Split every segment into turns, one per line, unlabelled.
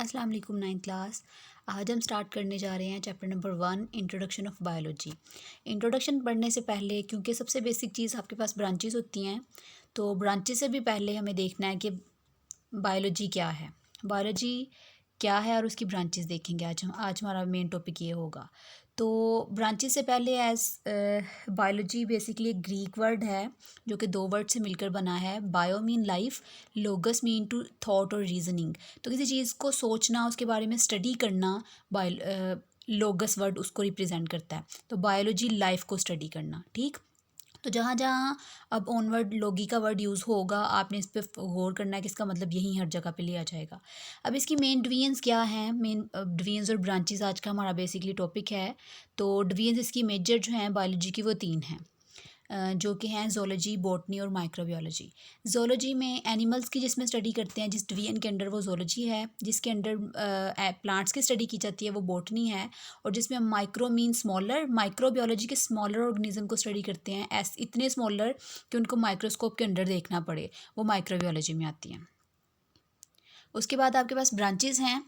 अस्सलाम वालेकुम 9th class. आज हम स्टार्ट करने जा रहे हैं chapter number 1 introduction of biology. Introduction पढ़ने से पहले क्योंकि सबसे बेसिक चीज़ आपके पास ब्रांचेस होती हैं, तो ब्रांचेस से भी पहले हमें देखना है कि बायोलॉजी क्या है। बायोलॉजी क्या है और उसकी ब्रांचेस देखेंगे। आज हमारा मेन टॉपिक ये होगा। तो ब्रांचेस से पहले बायोलॉजी बेसिकली एक ग्रीक वर्ड है जो कि दो वर्ड से मिलकर बना है। Bio mean life, logos mean to thought और रीजनिंग। तो किसी चीज़ को सोचना, उसके बारे में स्टडी करना, लोगस वर्ड उसको रिप्रेजेंट करता है। तो बायोलॉजी लाइफ को स्टडी करना, ठीक। तो जहाँ जहाँ अब ऑनवर्ड लोगी का वर्ड यूज़ होगा, आपने इस पर गौर करना है कि इसका मतलब यही हर जगह पे लिया जाएगा। अब इसकी मेन डिवीजन्स क्या हैं, मेन डिवीजन्स और ब्रांचेस आज का हमारा बेसिकली टॉपिक है। तो डिवीजन्स इसकी मेजर जो हैं बायोलॉजी की वो तीन हैं, जो कि हैं ज़ूलॉजी, बॉटनी और माइक्रोबायोलॉजी। ज़ूलॉजी में एनिमल्स की जिसमें स्टडी करते हैं, जिस डिवीजन के अंडर वो ज़ूलॉजी है। जिसके अंडर प्लांट्स की स्टडी की जाती है वो बॉटनी है। और जिसमें माइक्रो मीन स्मॉलर, माइक्रोबायोलॉजी के स्मॉलर ऑर्गेनिज्म को स्टडी करते हैं, इतने स्मॉलर कि उनको माइक्रोस्कोप के अंडर देखना पड़े, वो माइक्रोबायोलॉजी में आती हैं। उसके बाद आपके पास ब्रांचेस हैं।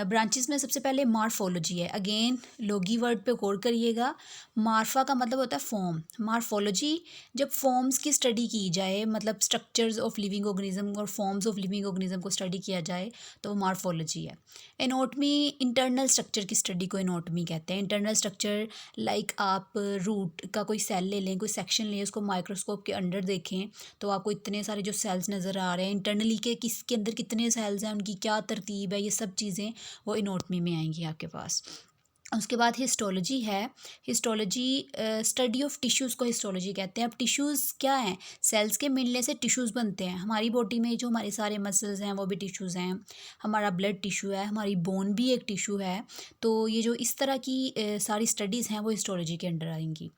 ब्रांचेस में सबसे पहले मार्फोलॉजी है। अगेन लोगी वर्ड पे गौर करिएगा। मार्फा का मतलब होता है फॉर्म। मार्फोलॉजी जब फॉर्म्स की स्टडी की जाए, मतलब स्ट्रक्चर्स ऑफ लिविंग ऑर्गेनिज्म और फॉर्म्स ऑफ लिविंग ऑर्गेनिज्म को स्टडी किया जाए, तो वो मार्फोलॉजी है। एनाटॉमी, इंटरनल स्ट्रक्चर की स्टडी को एनाटॉमी कहते हैं। इंटरनल स्ट्रक्चर लाइक आप रूट का कोई सेल ले लें, कोई सेक्शन लें, उसको माइक्रोस्कोप के अंडर देखें तो आपको इतने सारे जो सेल्स नज़र आ रहे हैं, इंटरनली के किसके अंदर कितने सेल्स हैं, उनकी क्या तरतीब है, ये सब चीज़ें वो एनाटॉमी में आएंगी आपके पास। उसके बाद हिस्टोलॉजी है। हिस्टोलॉजी स्टडी ऑफ टिश्यूज़ को हिस्टोलॉजी कहते हैं। अब टिश्यूज़ क्या हैं? सेल्स के मिलने से टिश्यूज़ बनते हैं। हमारी बॉडी में जो हमारे सारे मसल्स हैं वो भी टिश्यूज़ हैं। हमारा ब्लड टिश्यू है, हमारी बोन भी एक टिश्यू है। तो ये जो इस तरह की सारी स्टडीज़ हैं वो हिस्टोलॉजी के अंडर आएंगी।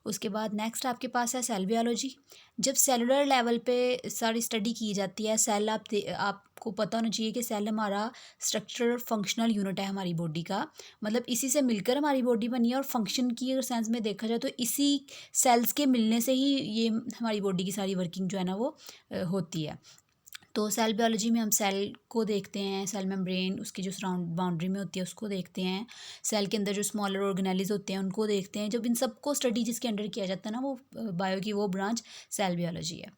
उसके बाद नेक्स्ट आपके पास है सेल बायोलॉजी। जब सेलुलर लेवल पे सारी स्टडी की जाती है, सेल आपको पता होना चाहिए कि सेल हमारा स्ट्रक्चरल फंक्शनल यूनिट है हमारी बॉडी का। मतलब इसी से मिलकर हमारी बॉडी बनी है, और फंक्शन की अगर सेंस में देखा जाए तो इसी सेल्स के मिलने से ही ये हमारी बॉडी की सारी वर्किंग जो है ना वो होती है। तो सेल बायोलॉजी में हम सेल को देखते हैं, सेल मेम्ब्रेन उसकी जो सराउंड बाउंड्री में होती है उसको देखते हैं। सेल के अंदर जो स्मॉलर ऑर्गेनेल्स होते हैं उनको देखते हैं। जब इन सबको स्टडी जिसके अंडर किया जाता है ना, वो बायो की वो ब्रांच सेल बायोलॉजी है।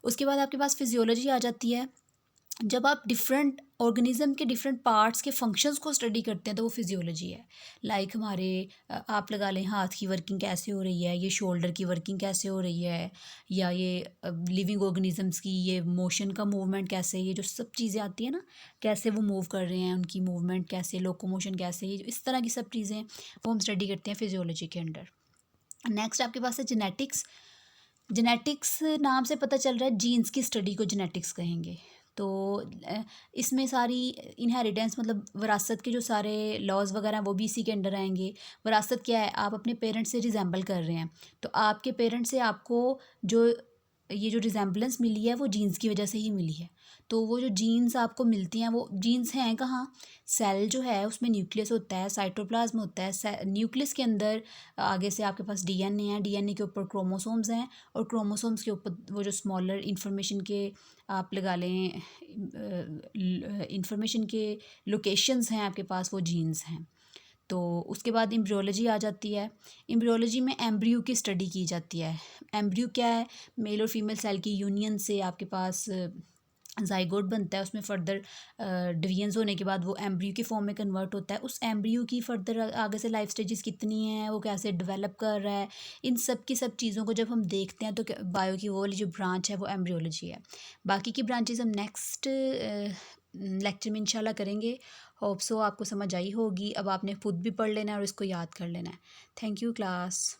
उसके बाद आपके पास फिजियोलॉजी आ जाती है। जब आप डिफरेंट ऑर्गेनिज्म के डिफरेंट पार्ट्स के फंक्शंस को स्टडी करते हैं तो वो फिजियोलॉजी है। लाइक हमारे आप लगा लें हाथ की वर्किंग कैसे हो रही है, ये शोल्डर की वर्किंग कैसे हो रही है, या ये लिविंग ऑर्गेनिजम्स की ये मोशन का मूवमेंट कैसे, ये जो सब चीज़ें आती है ना, कैसे वो मूव कर रहे हैं, उनकी मूवमेंट कैसे, लोकोमोशन कैसे, ये जो इस तरह की सब चीज़ें वो हम स्टडी करते हैं फिजियोलॉजी के अंडर। नेक्स्ट आपके पास है जेनेटिक्स। जेनेटिक्स नाम से पता चल रहा है जीन्स की स्टडी को जेनेटिक्स कहेंगे। तो इसमें सारी इनहेरिटेंस मतलब विरासत के जो सारे लॉज वगैरह हैं वो भी इसी के अंडर आएंगे। विरासत क्या है? आप अपने पेरेंट्स से रिजेंबल कर रहे हैं, तो आपके पेरेंट्स से आपको जो ये जो रिजेंबलेंस मिली है वो जीन्स की वजह से ही मिली है। तो वो जो जीन्स आपको मिलती हैं वो जीन्स हैं कहाँ? सेल जो है उसमें न्यूक्लियस होता है, साइटोप्लाज्म होता है। न्यूक्लियस के अंदर आगे से आपके पास डीएनए है, डीएनए के ऊपर क्रोमोसोम्स हैं, और क्रोमोसोम्स के ऊपर वो जो स्मॉलर इंफॉर्मेशन के आप लगा लें इंफॉर्मेशन के लोकेशंस हैं आपके पास, वो जीन्स हैं। तो उसके बाद एम्ब्रियोलॉजी आ जाती है। एम्ब्रियोलॉजी में एम्ब्रियो की स्टडी की जाती है। एम्ब्रियो क्या है? मेल और फीमेल सेल की यूनियन से आपके पास जाइगोट बनता है, उसमें फर्दर डिवीजन्स होने के बाद वो एम्ब्रियो की फॉर्म में कन्वर्ट होता है। उस एम्ब्रियो की फर्दर आगे से लाइफ स्टेजेस कितनी हैं, वो कैसे डेवलप कर रहा है, इन सब की सब चीज़ों को जब हम देखते हैं तो बायो की वो वाली जो ब्रांच है वो एम्ब्रियोलॉजी है। बाकी की ब्रांचेस हम नेक्स्ट लेक्चर में इंशाल्लाह करेंगे। होप सो आपको समझ आई होगी। अब आपने खुद भी पढ़ लेना है और इसको याद कर लेना है। Thank you class.